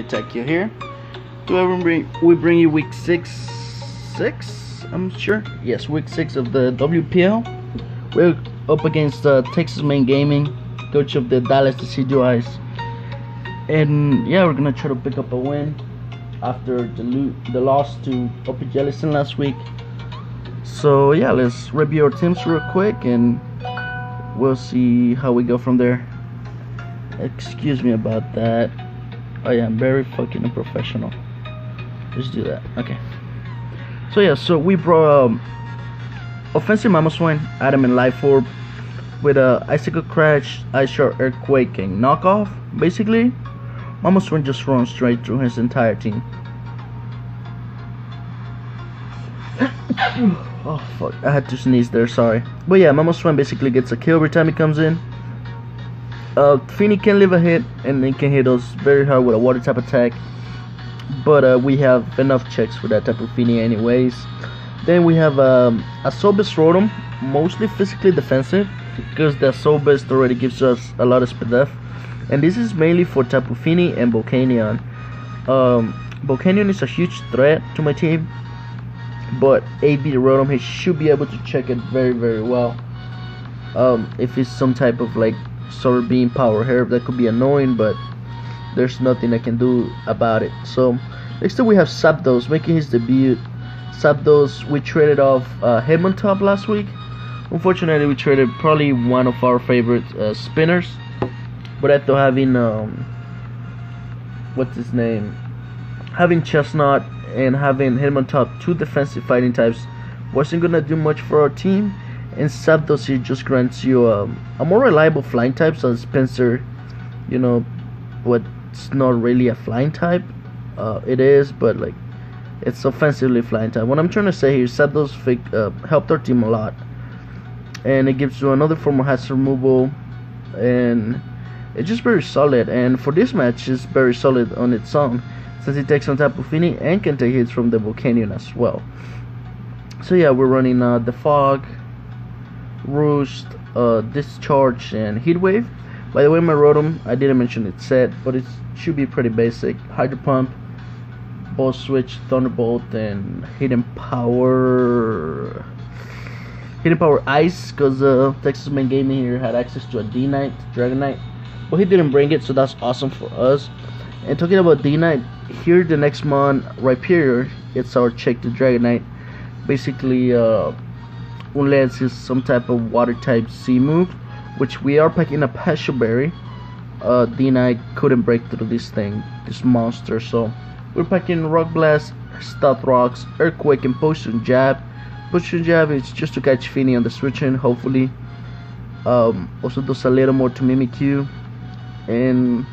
Tech here. We bring you week 6, I'm sure. Yes, week 6 of the WPL. We're up against TexasManGaming, coach of the Dallas Decidueyes. And yeah, we're gonna try to pick up a win after the loss to Jellicent last week. So yeah, let's review our teams real quick and we'll see how we go from there. Excuse me about that. I am very fucking unprofessional. Let's do that. Okay. So yeah, so we brought offensive Mamoswine, Adam and Life Orb with a Icicle Crash, Ice Shard, Earthquake, and Knockoff. Basically, Mamoswine just runs straight through his entire team. Oh fuck, I had to sneeze there, sorry. But yeah, Mamoswine basically gets a kill every time he comes in. Fini can live a hit, and he can hit us very hard with a water type attack. But we have enough checks for that type of Fini anyways. Then we have a Soulbeast Rotom, mostly physically defensive, because the Soulbeast already gives us a lot of speed def. And this is mainly for Tapu Fini and Volcanion. Volcanion is a huge threat to my team, but AB Rotom, he should be able to check it very, very well. If it's some type of like Solar Beam Power Herb, that could be annoying, but there's nothing I can do about it. So next up we have Zapdos making his debut. Zapdos, we traded off Hitmontop last week. Unfortunately, we traded probably one of our favorite spinners, but after having what's his name, having Chestnut and having Hitmontop, two defensive fighting types, wasn't gonna do much for our team. And Zapdos here just grants you a more reliable flying type, so Spencer, you know, what's not really a flying type. It is, but like it's offensively flying type. What I'm trying to say here, Zapdos helped our team a lot, and it gives you another form of hazard removal, and it's just very solid. And for this match, it's very solid on its own, since it takes on Tapu Fini and can take hits from the Volcanion as well. So yeah, we're running the Fog, Roost, Discharge, and Heatwave. By the way, my Rotom, I didn't mention its set, but it should be pretty basic. Hydro Pump, Ball Switch, Thunderbolt, and Hidden Power Ice, because TexasManGaming here had access to a D-Knight, Dragonite, but he didn't bring it, so that's awesome for us. And talking about D-Knight, here the next mon, Rhyperior, it's our check to Dragonite. Basically, unless it's some type of water type C move, which we are packing a Passion Berry, D-Knight couldn't break through this monster, so we're packing Rock Blast, Stealth Rocks, Earthquake, and Potion Jab. Potion Jab is just to catch Fini on the switch in, hopefully. Also does a little more to Mimikyu, and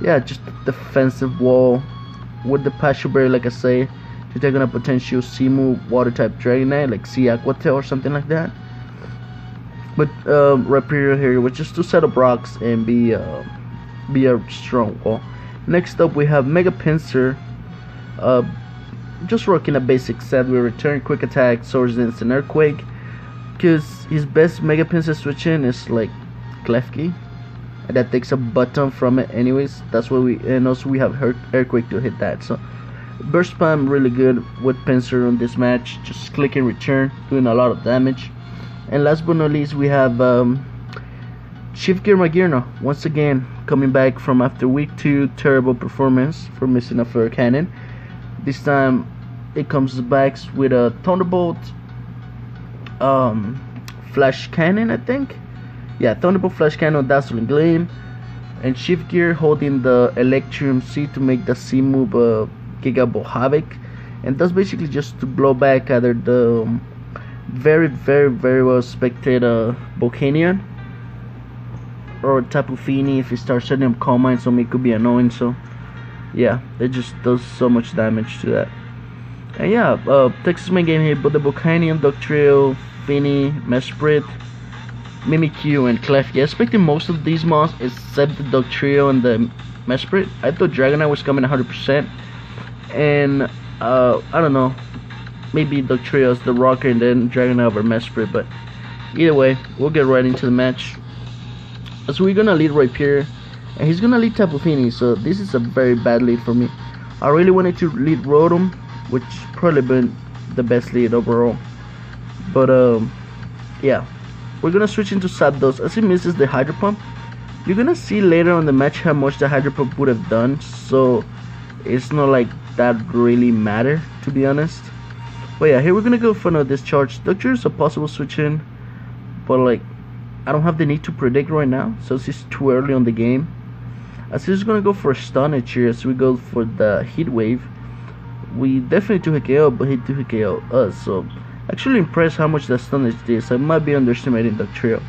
yeah, just defensive wall with the Passion Berry, like I say. You're taking a potential C-move water type Dragonite like Sea Aqua Tail or something like that. But Rhyperior here with just 2 set of rocks and be a strong wall. Next up we have Mega Pinsir, just rocking a basic set. We return Quick Attack, Swords Dance, and Earthquake, because his best Mega Pinsir switch in is like Klefki, and that takes a button from it anyways. That's why and also we have Earthquake to hit that. So Burst Spam really good with Pinsir on this match, just click and return, doing a lot of damage. And last but not least, we have Shift Gear Magearna, once again coming back from after week 2 terrible performance for missing a Flare Cannon. This time it comes back with a Thunderbolt, Flash Cannon, I think. Yeah, Thunderbolt, Flash Cannon, Dazzling Gleam, and Shift Gear holding the Electrium C to make the C move Giga Ball Havoc, and that's basically just to blow back either the very, very, very well expected Volcanion or Tapu Fini if he starts setting up Calm Mind, so it could be annoying. So yeah, it just does so much damage to that. And yeah, TexasManGaming here, but the Volcanion, Dugtrio, Fini, Mesprit, Mimikyu, and Klefki. Expecting most of these mons except the Dugtrio and the Mesprit. I thought Dragonite was coming 100%. And I don't know, maybe Dugtrio's the rocker and then Dragonite over Mesprit, but either way, we'll get right into the match. So we're gonna lead Rhyperior, and he's gonna lead Tapu Fini, so this is a very bad lead for me. I really wanted to lead Rotom, which probably been the best lead overall, but yeah, we're gonna switch into Zapdos as he misses the Hydro Pump. You're gonna see later on the match how much the Hydro Pump would have done, so it's not like that really matter, to be honest. But yeah, here we're gonna go for another Discharge. Doctor is a possible switch in, but like I don't have the need to predict right now, so it's too early on the game. As he's gonna go for a Stunner here as we go for the Heat Wave. We definitely took a KO, but he took a KO us, so actually impressed how much that Stunner did. I might be underestimating the trio.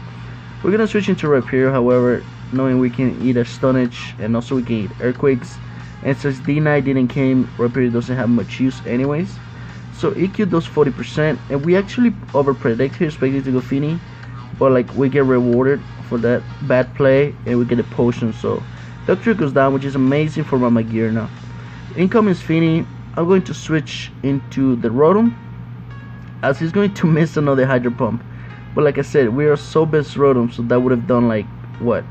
We're gonna switch into Rhyperior, however, knowing we can eat a Stunage and also we can eat Earthquakes. And since D9 didn't came, Rhyperior doesn't have much use anyways. So EQ does 40%, and we actually over predict here, expecting to go Fini, but like we get rewarded for that bad play and we get a potion. So Doctor goes down, which is amazing for my Magearna. Income is Fini. I'm going to switch into the Rotom as he's going to miss another Hydro Pump. But like I said, we are so best Rotom, so that would have done like what,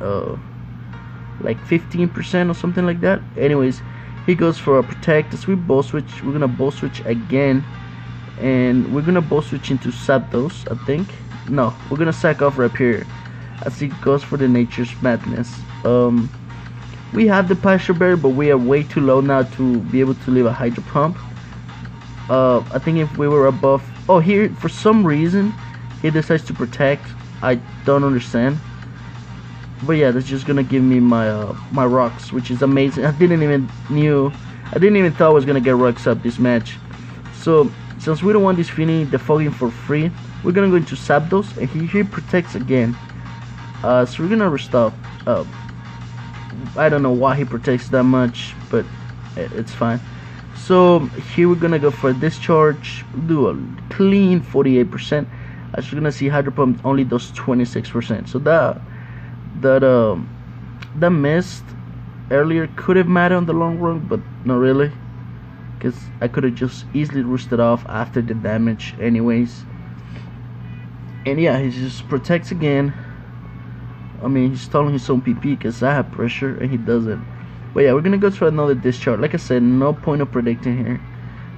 like 15% or something like that. Anyways, he goes for a Protect. As we bow switch, we're gonna bow switch again, and we're gonna bow switch into Zapdos, I think. No, we're gonna sack off Rhyperior as he goes for the Nature's Madness. We have the Pasture Berry, but we are way too low now to be able to leave a Hydro Pump. I think if we were above, oh, here for some reason he decides to Protect. I don't understand. But yeah, that's just gonna give me my my rocks, which is amazing. I didn't even thought I was gonna get rocks up this match. So since we don't want this Fini defaulting for free, we're gonna go into Zapdos, and he protects again. So we're gonna restock. I don't know why he protects that much, but it's fine. So here we're gonna go for a Discharge, do a clean 48%. As you're gonna see, Hydro Pump only does 26%. So that missed earlier could have mattered on the long run, but not really, because I could have just easily roosted off after the damage anyways. And yeah, he just protects again. I mean, he's stalling his own PP because I have pressure and he doesn't. But yeah, we're gonna go for another Discharge. Like I said, no point of predicting here.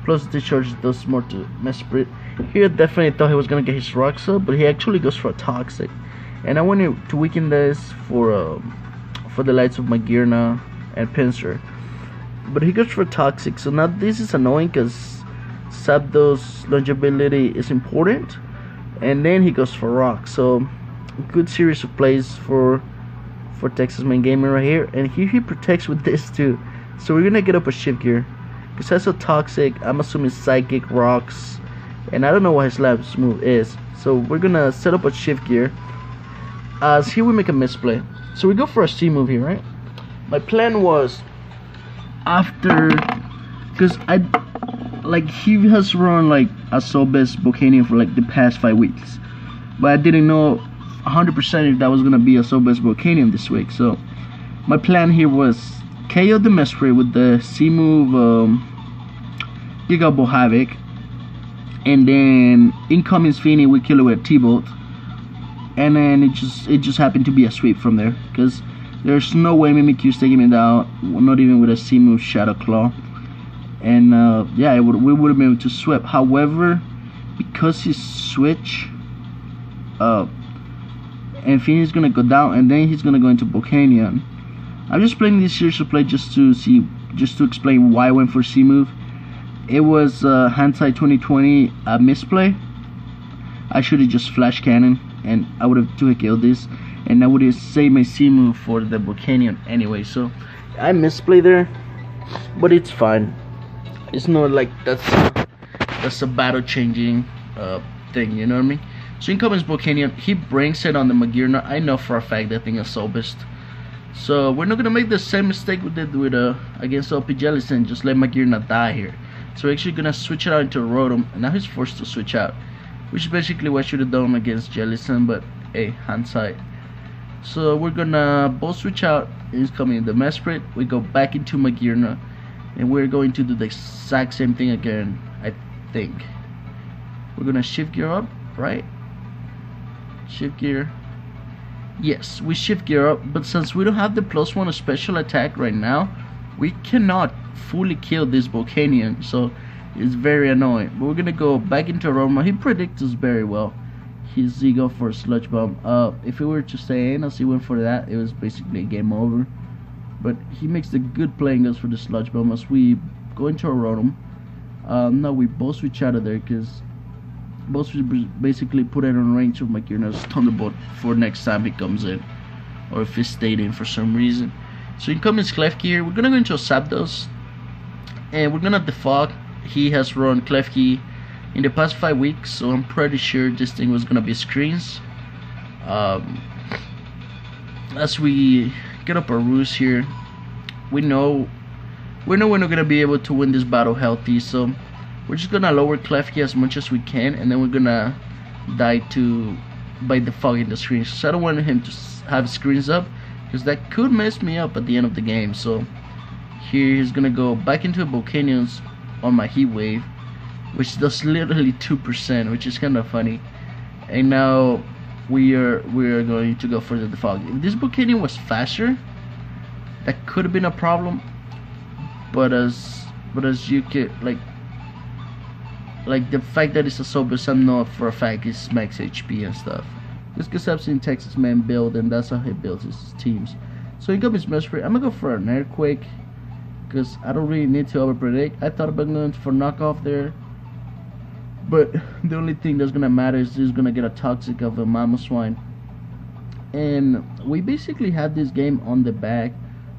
Plus Discharge does more to Mesprit. Here definitely thought he was gonna get his rocks up, but he actually goes for a Toxic. And I wanted to weaken this for the lights of Magearna and Pinsir, but he goes for Toxic. So now this is annoying because Zapdos' longevity is important, and then he goes for Rock. So good series of plays for TexasManGaming right here, and here he protects with this too. So we're gonna get up a Shift Gear because that's a Toxic. I'm assuming Psychic, Rocks, and I don't know what his last move is. So we're gonna set up a Shift Gear. As here we make a misplay, so we go for a C move here, right? My plan was after, because he has run like a Sobest Volcanion for like the past 5 weeks, but I didn't know 100% if that was gonna be a Sobest Volcanion this week. So my plan here was KO the Mesprit with the C move, Giga Ball Havoc, and then incoming Fini we kill it with T-Bolt. And then it just happened to be a sweep from there, because there's no way Mimikyu's taking me down, not even with a C move Shadow Claw. And yeah, we would have been able to sweep. However, because he switch, and Fini's gonna go down, and then he's gonna go into Volcanion. I'm just playing this series of play just to explain why I went for C move. It was hindsight 2020 a misplay. I should have just Flash Cannon, and I would have 2-killed this, and I would have saved my C move for the Volcanion anyway. So I misplay there, but it's fine. It's not like that's a battle changing thing, you know what I mean? So in comes Volcanion, he brings it on the Magearna. I know for a fact that thing is Sobest, so we're not gonna make the same mistake we did with against OP Jellicent, just let Magearna die here. So we're actually gonna switch it out into a Rotom, and now he's forced to switch out, which is basically what I should have done against Jellicent, but hey, hindsight. So we're gonna both switch out. He's coming in the Mesprit. We go back into Magearna, and we're going to do the exact same thing again. I think we're gonna Shift Gear up, right? Shift Gear, Yes, we shift gear up, but since we don't have the +1 special attack right now, we cannot fully kill this Volcanion, so it's very annoying. But we're gonna go back into Aroma. He predicts us very well. He's go for a Sludge Bomb. If he were to stay in as he went for that, it was basically a game over. But he makes the good play and goes for the Sludge Bomb as we go into Aronom. Now we both switch out of there because both basically put it on range of Magearna's Thunderbolt for next time he comes in, or if he stayed in for some reason. So incoming Klefki here. We're gonna go into a Zapdos, and we're gonna defog. He has run Klefki in the past 5 weeks, so I'm pretty sure this thing was gonna be screens. As we get up our roost here, we know we're not gonna be able to win this battle healthy, so we're just gonna lower Klefki as much as we can, and then we're gonna die by defogging the screens. So I don't want him to have screens up, because that could mess me up at the end of the game. So here he's gonna go back into Volcanions on my Heat Wave, which does literally 2%, which is kind of funny. And now we are going to go for the defog. If this Volcanion was faster, that could have been a problem. But as you can like the fact that it's a Sobus, I know for a fact it's max HP and stuff. Just because I've seen Texas Man build, and that's how he builds his teams. So he got his Mesprit. I'm gonna go for an Earthquake because I don't really need to over predict. I thought about going for knockoff there, but the only thing that's gonna matter is he's gonna get a Toxic of a Mamoswine, and we basically had this game on the back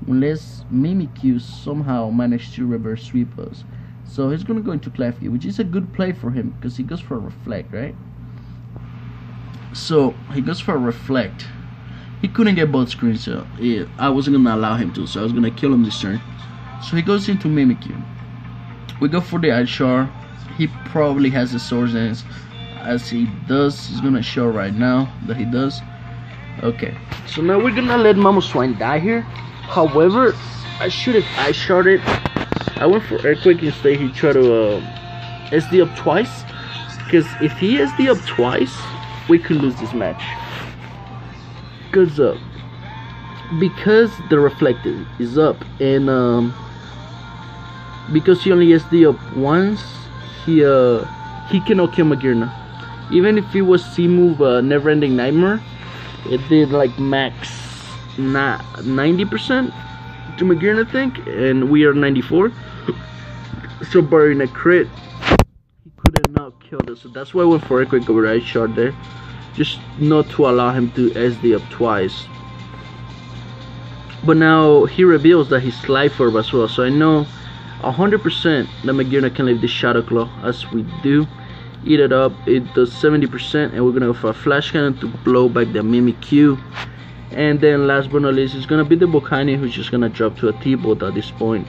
unless Mimikyu somehow managed to reverse sweep us. So he's gonna go into Klefki, which is a good play for him because he goes for a Reflect, right? So he goes for a Reflect. He couldn't get both screens, so I wasn't gonna allow him to, so I was gonna kill him this turn. So he goes into Mimikyu. We go for the Ice Shard. He probably has the Swords Dance, as he does. He's gonna show right now that he does. Okay, so now we're gonna let Mamoswine die here. However, I should have Ice Sharded. I went for Earthquake instead. He tried to SD up twice, because if he SD up twice, we could lose this match. Because the Reflect is up, and because he only SD up once, he cannot kill Magearna. Even if it was C-move Never Ending Nightmare, it did like max 90% to Magearna, I think, and we are 94. So barring a crit, he couldn't now kill us. So that's why I went for Earthquake over Ice Shard there, just not to allow him to SD up twice. But now he reveals that he's Life Orb as well, so I know 100% that Magearna can leave the Shadow Claw, as we do. Eat it up. It does 70%, and we're gonna go for a Flash Cannon to blow back the Mimikyu. And then last but not least, it's gonna be the Volcanion, who's just gonna drop to a T-Bolt at this point.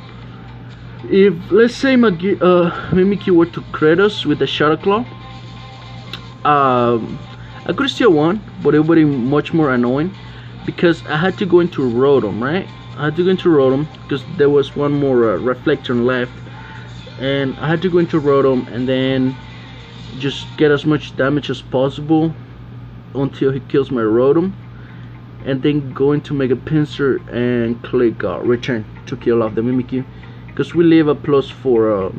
If let's say Mimikyu were to crit us with the Shadow Claw, I could still won, but it would be much more annoying because I had to go into Rotom, right? I had to go into Rotom because there was one more Reflector left, and I had to go into Rotom and then just get as much damage as possible until he kills my Rotom, and then go into Mega Pinsir and click return to kill off the Mimikyu, because we leave a +4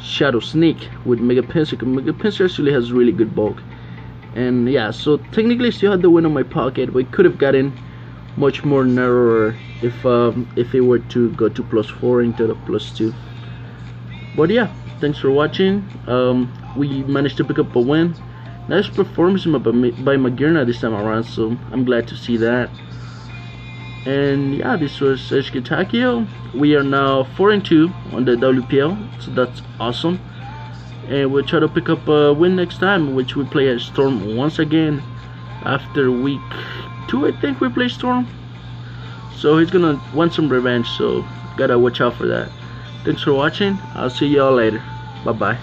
Shadow Sneak with Mega Pinsir. Mega Pinsir actually has really good bulk, and yeah, so technically I still had the win on my pocket, but it could have gotten much more narrower if it were to go to +4 instead of +2. But yeah, thanks for watching. We managed to pick up a win. Nice performance by Magearna this time around, so I'm glad to see that. And yeah, this was Takio. We are now 4-2 on the WPL, so that's awesome. And we'll try to pick up a win next time, which we play at Storm once again after week 2, I think we play Storm. So he's gonna want some revenge, so gotta watch out for that. Thanks for watching. I'll see y'all later. Bye bye.